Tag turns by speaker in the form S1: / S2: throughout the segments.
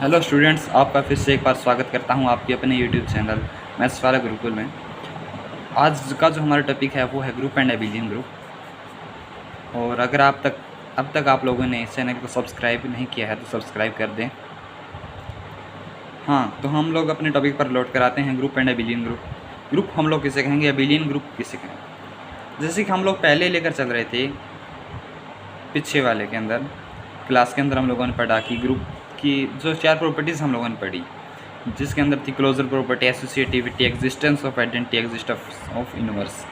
S1: Hello students, आपका फिर से एक बार स्वागत करता हूं आपके अपने यूट्यूब चैनल मैथ्स वाला गुरुकुल में। आज का जो हमारा टॉपिक है वो है ग्रुप एंड एबिलियन ग्रुप। और अगर अब तक आप लोगों ने इस चैनल को सब्सक्राइब नहीं किया है तो सब्सक्राइब कर दें। हाँ, तो हम लोग अपने टॉपिक पर लौट कर आते हैं। Group and abelian group. Group हम लोग किसे कहेंगे, एबिलियन ग्रुप किसे कहेंगे। जैसे कि हम लोग पहले लेकर चल रहे थे, पीछे वाले के अंदर क्लास के अंदर हम लोगों ने पढ़ा कि ग्रुप की जो 4 प्रॉपर्टीज़ हम लोगों ने पढ़ी, जिसके अंदर थी closure property, associativity, existence of identity, existence of inverse.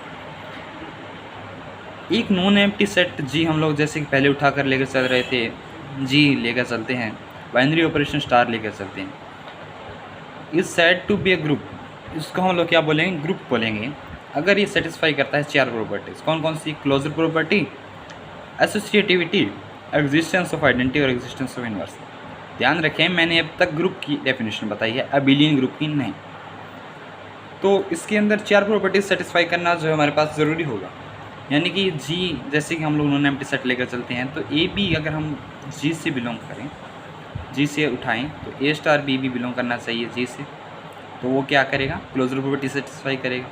S1: एक नॉन एम्प्टी सेट जी हम लोग जैसे कि पहले उठाकर लेकर चल रहे थे, जी लेकर चलते हैं, बाइनरी ऑपरेशन स्टार लेकर चलते हैं। Is said to be a group, इसको हम लोग क्या बोलेंगे, ग्रुप बोलेंगे अगर ये सेटिस्फाई करता है 4 प्रॉपर्टीज़। कौन कौन सी? Closure property, associativity, existence of identity और एग्जिस्टेंस ऑफ इनवर्स। ध्यान रखें, मैंने अब तक ग्रुप की डेफिनेशन बताई है, एबिलियन ग्रुप की नहीं। तो इसके अंदर 4 प्रॉपर्टीज सेटिस्फाई करना जो है हमारे पास ज़रूरी होगा। यानी कि जी, जैसे कि हम लोग नॉन एम्प्टी सेट लेकर चलते हैं, तो ए बी अगर हम जी से बिलोंग करें, जी से उठाएं, तो ए स्टार बी भी बिलोंग करना चाहिए जी से। तो वो क्या करेगा, क्लोजर प्रॉपर्टी सेटिस्फाई करेगा।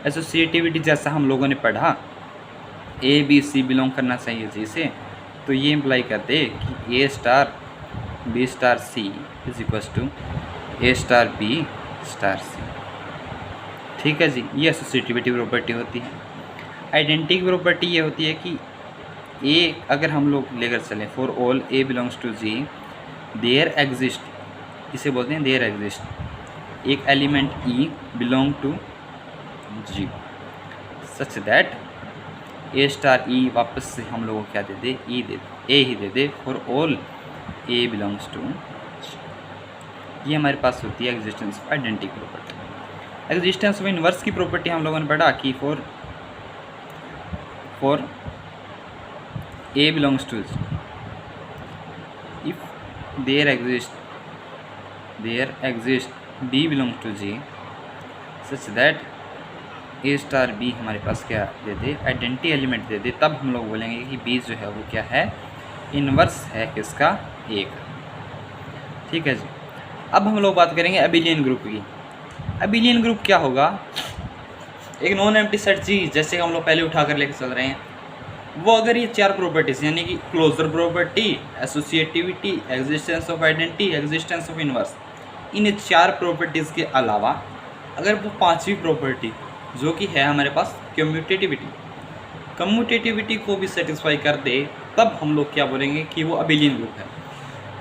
S1: एसोसिएटिविटी जैसा हम लोगों ने पढ़ा, ए बी सी बिलोंग करना चाहिए जी से, तो ये इम्प्लाई करते कि A star B star C is equals to A star B star C. ठीक है जी, ये एसोसिएटिविटी प्रॉपर्टी होती है। आइडेंटिटी प्रॉपर्टी ये होती है कि ए अगर हम लोग लेकर चलें, for all A belongs to G there exist, इसे बोलते हैं देयर एग्जिस्ट एक element E belong to G such that A star E वापस से हम लोगों को क्या दे दे, ई दे दे, ए ही दे दे, for all A belongs to. ये हमारे पास होती है existence of identity property. Existence of inverse की प्रॉपर्टी हम लोगों ने पढ़ा कि for A belongs to if there exist b belongs to G such that A star b हमारे पास क्या दे दे, आइडेंटिटी एलिमेंट दे दे, तब हम लोग बोलेंगे कि बी जो है वो क्या है, इनवर्स है किसका, ए का। ठीक है जी। अब हम लोग बात करेंगे एबिलियन ग्रुप की। एबिलियन ग्रुप क्या होगा, एक नॉन एम्प्टी सेट जी जैसे हम लोग पहले उठा कर लेकर चल रहे हैं, वो अगर ये 4 प्रॉपर्टीज यानी कि closure property, associativity, existence of identity, existence of inverse, इन 4 प्रॉपर्टीज़ के अलावा अगर वो 5वीं प्रॉपर्टी जो कि है हमारे पास कम्यूटेटिविटी को भी सेटिस्फाई कर दे, तब हम लोग क्या बोलेंगे कि वो एबिलियन ग्रुप है।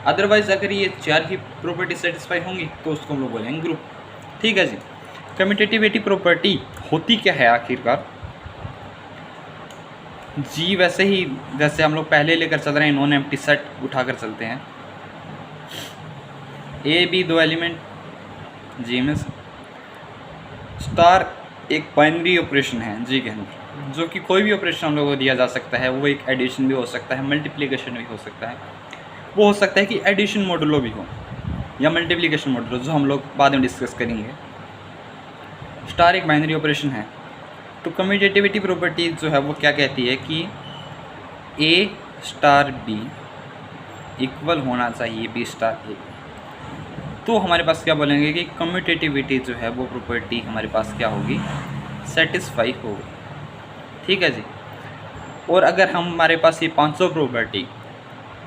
S1: अदरवाइज अगर ये 4 ही प्रॉपर्टी सेटिस्फाई होंगी तो उसको हम लोग बोलेंगे ग्रुप। ठीक है जी। कम्यूटेटिविटी प्रॉपर्टी होती क्या है आखिरकार, जी वैसे ही जैसे हम लोग पहले लेकर चल रहे हैं, नॉन एम्प्टी सेट उठाकर चलते हैं, ए बी 2 एलिमेंट जी में स्टार एक बाइनरी ऑपरेशन है जी के अंदर, जो कि कोई भी ऑपरेशन हम लोग को दिया जा सकता है। वो एक एडिशन भी हो सकता है, मल्टीप्लिकेशन भी हो सकता है, वो हो सकता है कि एडिशन मॉडुलो भी हो या मल्टीप्लिकेशन मॉडुलो, जो हम लोग बाद में डिस्कस करेंगे। स्टार एक बाइनरी ऑपरेशन है। तो कम्यूटेटिविटी प्रॉपर्टी जो है वो क्या कहती है कि ए स्टार बी इक्वल होना चाहिए बी स्टार ए। तो हमारे पास क्या बोलेंगे कि कम्यूटेटिविटी जो है वो प्रॉपर्टी हमारे पास क्या होगी, सेटिस्फाई होगी। ठीक है जी। और अगर हमारे पास ये 500 प्रॉपर्टी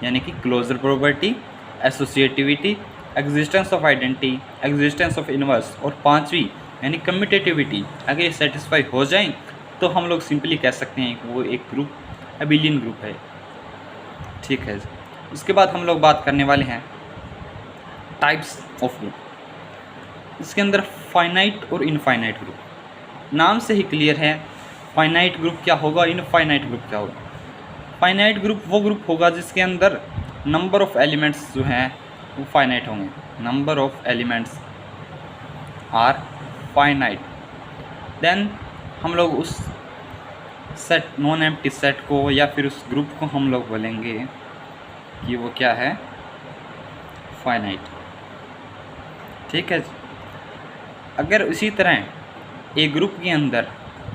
S1: यानी कि closure property, associativity, existence of identity, existence of inverse और 5वीं यानी कम्यूटेटिविटी अगर ये सेटिस्फाई हो जाएं, तो हम लोग सिंपली कह सकते हैं कि वो एक ग्रुप एबिलियन ग्रुप है। ठीक है। उसके बाद हम लोग बात करने वाले हैं टाइप्स ऑफ ग्रुप। इसके अंदर फाइनाइट और इनफाइनाइट ग्रुप। नाम से ही क्लियर है, फाइनाइट ग्रुप क्या होगा, इनफाइनाइट ग्रुप क्या होगा। फाइनाइट ग्रुप वो ग्रुप होगा जिसके अंदर नंबर ऑफ एलिमेंट्स जो हैं वो फाइनाइट होंगे। Number of elements are finite. Then हम लोग उस सेट, नॉन एम्प्टी सेट को या फिर उस ग्रुप को हम लोग बोलेंगे कि वो क्या है, फाइनाइट। ठीक है। अगर इसी तरह एक ग्रुप के अंदर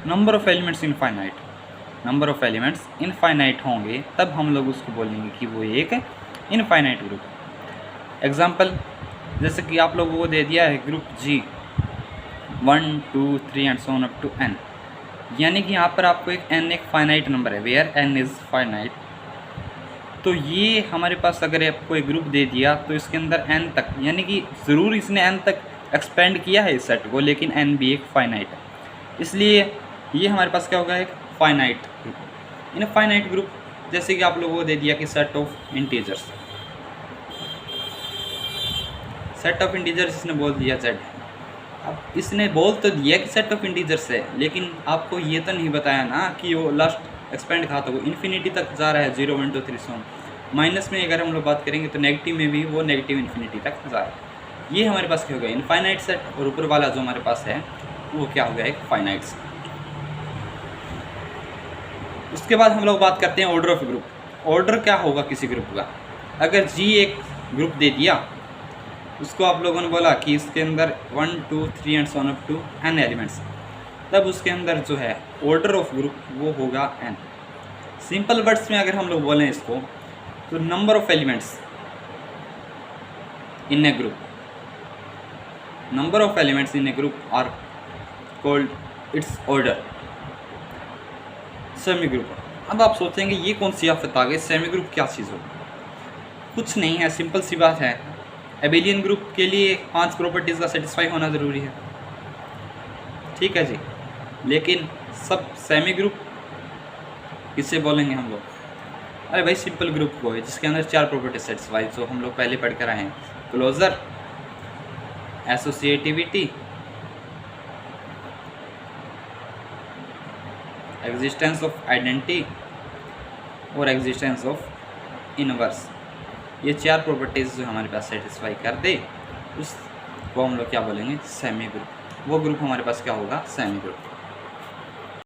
S1: नंबर ऑफ एलिमेंट्स इनफाइनाइट होंगे, तब हम लोग उसको बोलेंगे कि वो एक इनफाइनाइट ग्रुप है। एग्जाम्पल जैसे कि आप लोगों को दे दिया है group G 1 2 3 and so on up to n, यानी कि यहाँ पर आपको एक n एक फाइनाइट नंबर है, वेयर n इज़ फाइनाइट। तो ये हमारे पास अगर आपको एक ग्रुप दे दिया तो इसके अंदर n तक, यानी कि ज़रूर इसने n तक एक्सपेंड किया है इस सेट को, लेकिन n भी एक फाइनाइट है, इसलिए ये हमारे पास क्या होगा, एक फाइनाइट ग्रुप। इन फाइनाइट ग्रुप जैसे कि आप लोगों को दे दिया कि set of integers, set of integers इसने बोल दिया z। अब इसने बोल तो दिया कि सेट ऑफ इंटीजर्स है, लेकिन आपको ये तो नहीं बताया ना कि वो लास्ट एक्सपेंड कहा था, वो इन्फिनिटी तक जा रहा है, 0 1 2 3 so on। माइनस में अगर हम लोग बात करेंगे तो नेगेटिव में भी वो नेगेटिव इन्फिनिटी तक जा रहा है। ये हमारे पास क्या हो गया, इनफाइनाइट सेट, और ऊपर वाला जो हमारे पास है वो क्या हो गया, एक फाइनाइट सेट। उसके बाद हम लोग बात करते हैं ऑर्डर ऑफ ग्रुप। ऑर्डर क्या होगा किसी ग्रुप का, अगर G एक ग्रुप दे दिया, उसको आप लोगों ने बोला कि इसके अंदर 1 2 3 and so on up to n elements, तब उसके अंदर जो है ऑर्डर ऑफ ग्रुप वो होगा n। सिंपल वर्ड्स में अगर हम लोग बोलें इसको, तो number of elements in a group, number of elements in a group are called its order. Semigroup. अब आप सोचेंगे ये कौन सी आफत आ गई, सेमी ग्रुप क्या चीज़ हो, कुछ नहीं है, सिंपल सी बात है। एबेलियन ग्रुप के लिए 5 प्रॉपर्टीज़ का सेटिस्फाई होना ज़रूरी है, ठीक है जी। लेकिन सब सेमी ग्रुप किससे बोलेंगे हम लोग, अरे भाई सिंपल ग्रुप को है जिसके अंदर 4 प्रॉपर्टीज सेटिस्फाई, जो हम लोग पहले पढ़ कर आए हैं, closure, associativity, existence of identity और एग्जिस्टेंस ऑफ इनवर्स। ये 4 प्रॉपर्टीज़ जो हमारे पास सेटिस्फाई कर दे उसको हम लोग क्या बोलेंगे, सेमी ग्रुप। वो ग्रुप हमारे पास क्या होगा, सेमी ग्रुप।